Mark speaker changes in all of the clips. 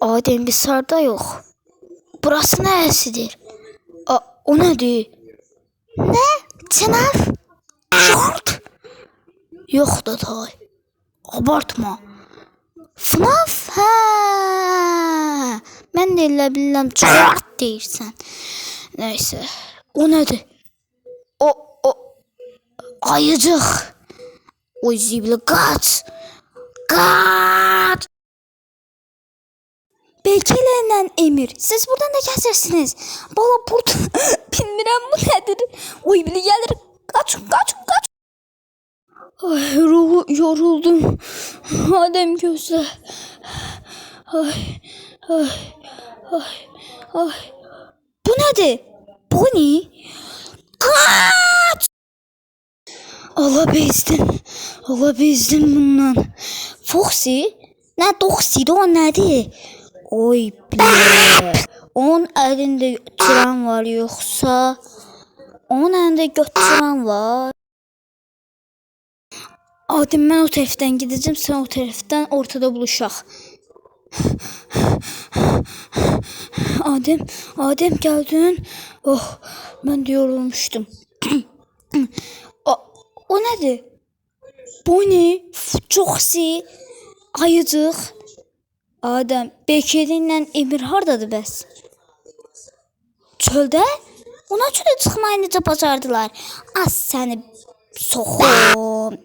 Speaker 1: Adem bir sarda yok. Burası neresidir? O nedir? Ne? Çınar? Short? Yok da tay. Abartma. FNAF? Ha. Ben de elə bilirəm Short deyirsən. Neyse. O nedir? O ayıcıq. Oy zibli kaç. Kaç. Bekirlə Emir, siz buradan da kəsirsiniz. Bala burada bilmirəm bu nədir. Oy biri gəlir. Qaçın. Ay yoruldum. Adem gözlə. Ay. Bu nədir? Bu ne? Kaç! Allah bezdim bundan. Foxy? Nə Doxy'di o nədir? Oy bile. Onun əlində götürən var yoxsa? Onun əlində götürən var. Adem mən o tərəfdən gedəcəm, sən o tərəfdən ortada buluşaq. Adem gəldin. Oh, mən də yorulmuşdum. O nədir? Bu ne? Foxy, ayıcıq. Adem, Bekirlə Emir hardadır bəs? Çöldə? Ona çölə çıxmayı necə bacardılar? Az səni soxum.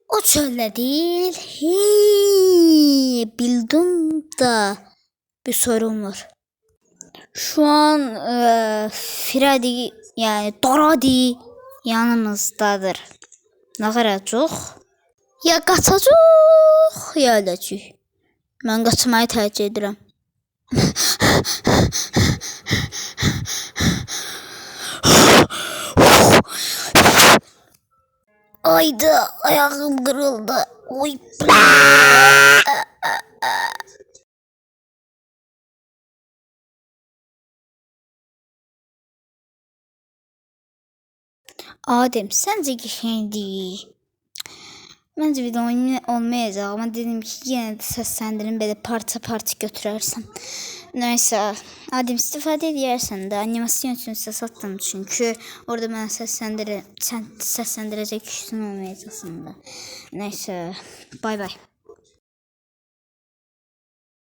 Speaker 1: O çöldə değil. Bildim da bir sorun var. Şu an Freddy yani Dorothy yanımızdadır. Ne qaracaq? Ya qaçacaq, ya öləcək. Mən qaçmayı tercih edirəm. Ayda ayağım kırıldı. Oy. Adem sence qəşəngdir. Bence video olmayacaq ama dedim ki yine de səsləndirim belə parça götürərsən. Neyse Adem istifadə edərsən də animasyon üçün səs attım çünkü orada mənə səsləndirəcək kişinin olmayacaqsın da. Neyse bay bay.